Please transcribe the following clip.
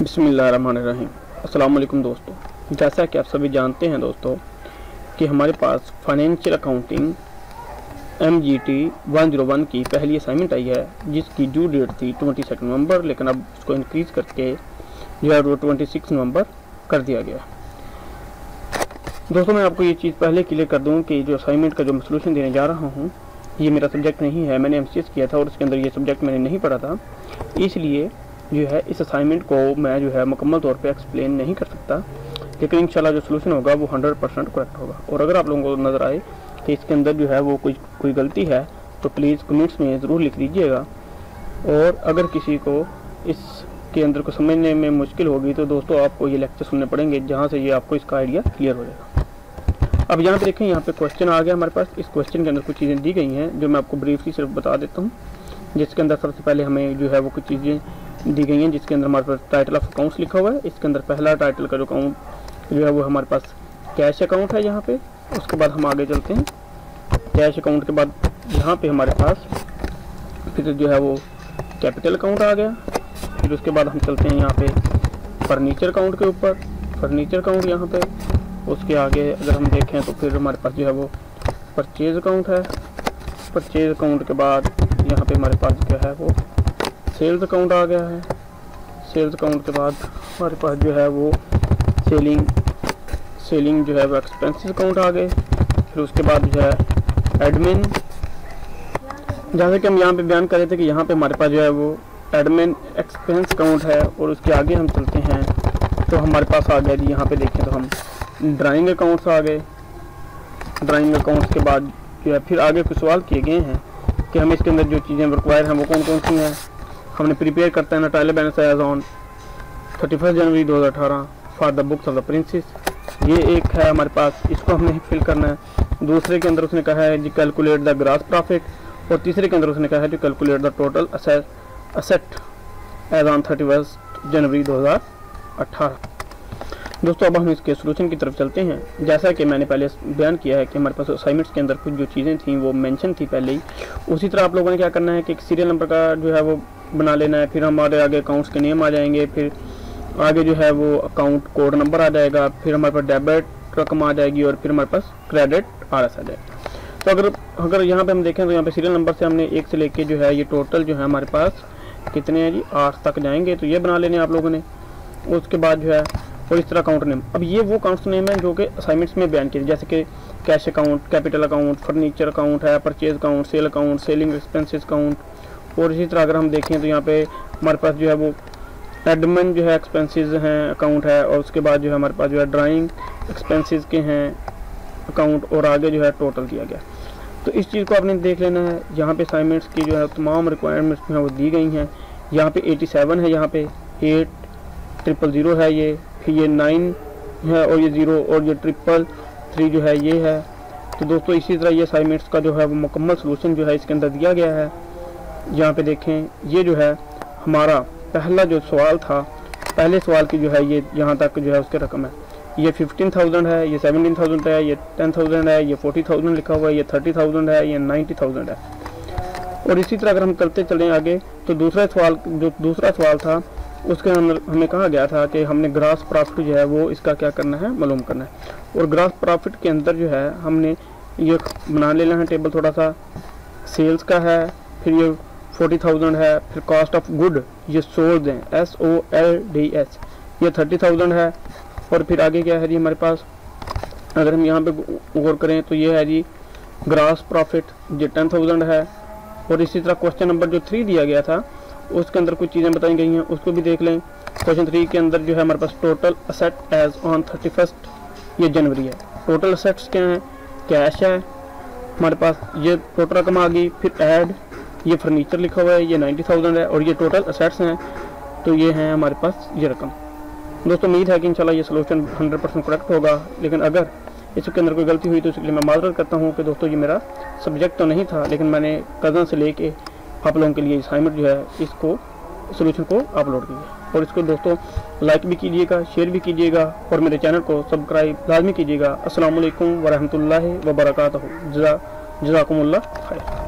बिस्मिल्लाहिर्रहमानिर्रहीम। अस्सलाम वालेकुम दोस्तों, जैसा कि आप सभी जानते हैं दोस्तों कि हमारे पास फाइनेंशियल अकाउंटिंग MGT 101 की पहली असाइनमेंट आई है, जिसकी ड्यू डेट थी 22 नवंबर, लेकिन अब उसको इंक्रीज़ करके जो है वो 26 नवंबर कर दिया गया। दोस्तों, मैं आपको ये चीज़ पहले क्लियर कर दूँ कि जो असाइनमेंट का जो मैं सोल्यूशन देने जा रहा हूँ, ये मेरा सब्जेक्ट नहीं है। मैंने MCS किया था और उसके अंदर ये सब्जेक्ट मैंने नहीं पढ़ा था, इसलिए जो है इस असाइनमेंट को मैं जो है मुकम्मल तौर पे एक्सप्लेन नहीं कर सकता, लेकिन इंशाल्लाह जो सोल्यूशन होगा वो 100% करेक्ट होगा। और अगर आप लोगों को नज़र आए कि इसके अंदर जो है वो कोई गलती है तो प्लीज़ कमेंट्स में ज़रूर लिख दीजिएगा। और अगर किसी को इसके अंदर को समझने में मुश्किल होगी तो दोस्तों आपको ये लेक्चर सुनने पड़ेंगे, जहाँ से ये आपको इसका आइडिया क्लियर हो जाएगा। अब यहाँ पे देखें, यहाँ पे क्वेश्चन आ गया हमारे पास। इस क्वेश्चन के अंदर कुछ चीज़ें दी गई हैं जो मैं आपको ब्रीफली सिर्फ बता देता हूँ, जिसके अंदर सबसे पहले हमें जो है वो कुछ चीज़ें दी गई हैं, जिसके अंदर हमारे पास टाइटल ऑफ अकाउंट्स लिखा हुआ है। इसके अंदर पहला टाइटल का जो अकाउंट जो है वो हमारे पास कैश अकाउंट है यहाँ पे। उसके बाद हम आगे चलते हैं, कैश अकाउंट के बाद यहाँ पे हमारे पास फिर जो है वो कैपिटल अकाउंट आ गया। फिर उसके बाद हम चलते हैं यहाँ पे फर्नीचर अकाउंट के ऊपर, फर्नीचर अकाउंट यहाँ पे। उसके आगे अगर हम देखें तो फिर हमारे पास जो है वो परचेज अकाउंट है। परचेज अकाउंट के बाद यहाँ पे हमारे पास जो है वो सेल्स अकाउंट आ गया है। सेल्स अकाउंट के बाद हमारे पास जो है वो सेलिंग जो है वो एक्सपेंसेस अकाउंट आ गए। फिर उसके बाद जो है एडमिन, जैसे कि हम यहाँ पे बयान कर रहे थे कि यहाँ पे हमारे पास जो है वो एडमिन एक्सपेंस अकाउंट है। और उसके आगे हम चलते हैं तो हमारे पास आ गया जी, यहाँ पे देखें तो हम ड्राइंग अकाउंट्स आ गए। ड्राइंग अकाउंट्स के बाद जो है फिर आगे कुछ सवाल किए गए हैं कि हमें इसके अंदर जो चीज़ें रिक्वायर हैं वो कौन कौन सी हैं। हमने प्रिपेयर करता है ना trial balance as on 31 January 2018 for the books of the princess, ये एक है हमारे पास, इसको हमने फिल करना है। दूसरे के अंदर उसने कहा है जी कैलकुलेट द ग्रॉस प्रॉफिट, और तीसरे के अंदर उसने कहा है जी calculate the total asset as on 31 जनवरी 2018। दोस्तों, अब हम इसके सोल्यूशन की तरफ चलते हैं। जैसा कि मैंने पहले बयान किया है कि हमारे पास असाइनमेंट्स के अंदर कुछ जो चीज़ें थी वो मेंशन थी पहले ही, उसी तरह आप लोगों ने क्या करना है कि एक सीरियल नंबर का जो है वो बना लेना है। फिर हमारे आगे अकाउंट्स के नेम आ जाएंगे, फिर आगे जो है वो अकाउंट कोड नंबर आ जाएगा, फिर हमारे पास डेबिट रकम आ जाएगी, और फिर हमारे पास क्रेडिट RS आ जाएगा। तो अगर यहाँ पे हम देखें तो यहाँ पे सीरियल नंबर से हमने 1 से लेके जो है ये टोटल जो है हमारे पास कितने हैं जी 8 तक जाएंगे, तो ये बना लेने आप लोगों ने। उसके बाद जो है और इस तरह अकाउंट नेम, अब ये वो अकाउंट्स नेम है जो कि असाइनमेंट्स में बयान किए, जैसे कि cash account, capital account, furniture account है, purchase account, sale account, selling expenses account. और इसी तरह अगर हम देखें तो यहाँ पे हमारे पास जो है वो एडमिन जो है एक्सपेंसेस हैं अकाउंट है, और उसके बाद जो है हमारे पास जो है ड्राइंग एक्सपेंसेस के हैं अकाउंट, और आगे जो है टोटल दिया गया। तो इस चीज़ को आपने देख लेना है। यहाँ पे असाइनमेंट्स की जो है तमाम रिक्वायरमेंट्स जो है वो दी गई हैं। यहाँ पे 87 है, यहाँ पे 8000 है, ये फिर ये 9 है, और ये 0, और ये 333 जो है ये है। तो दोस्तों, इसी तरह ये असाइनमेंट्स का जो है वो मुकम्मल सोल्यूशन जो है इसके अंदर दिया गया है। यहाँ पे देखें, ये जो है हमारा पहला जो सवाल था, पहले सवाल की जो है ये यहाँ तक जो है उसके रकम है, ये 15,000 है, ये 17,000 है, ये 10,000 है, ये 40,000 लिखा हुआ है, ये 30,000 है, ये 90,000 है। और इसी तरह अगर हम करते चलें आगे तो दूसरा सवाल था, उसके अंदर हमें कहा गया था कि हमने ग्रॉस प्रॉफिट जो है वो इसका क्या करना है, मालूम करना है। और ग्रॉस प्रॉफिट के अंदर जो है हमने ये बना लेना है टेबल थोड़ा सा। सेल्स का है, फिर ये 40,000 है, फिर कॉस्ट ऑफ गुड ये सोल्ड हैं SOLDS, ये 30,000 है। और फिर आगे क्या है जी हमारे पास, अगर हम यहाँ पे गौर करें तो ये है जी ग्रॉस प्रॉफिट, ये 10,000 है। और इसी तरह क्वेश्चन नंबर जो 3 दिया गया था उसके अंदर कुछ चीज़ें बताई गई हैं, उसको भी देख लें। क्वेश्चन 3 के अंदर जो है हमारे पास टोटल असेट एज ऑन 31 ये जनवरी है। टोटल असेट्स क्या हैं, कैश है हमारे पास, ये टोटल रकम आ गई। फिर ऐड, ये फर्नीचर लिखा हुआ है, ये 90,000 है, और ये टोटल असेट्स हैं, तो ये हैं हमारे पास ये रकम। दोस्तों, उम्मीद है कि इंशाल्लाह ये सोल्यूशन 100% करेक्ट होगा, लेकिन अगर इसके अंदर कोई गलती हुई तो इसके लिए मैं माजरत करता हूँ कि दोस्तों ये मेरा सब्जेक्ट तो नहीं था, लेकिन मैंने कज़न से लेके आप लोगों के लिए असाइनमेंट जो है इसको सोल्यूशन को अपलोड किया। और इसको दोस्तों लाइक भी कीजिएगा, शेयर भी कीजिएगा, और मेरे चैनल को सब्सक्राइब लाजमी कीजिएगा। अस्सलाम वालेकुम व रहमतुल्लाहि व बरकातहू। जज़ाकुमुल्लाह खैर।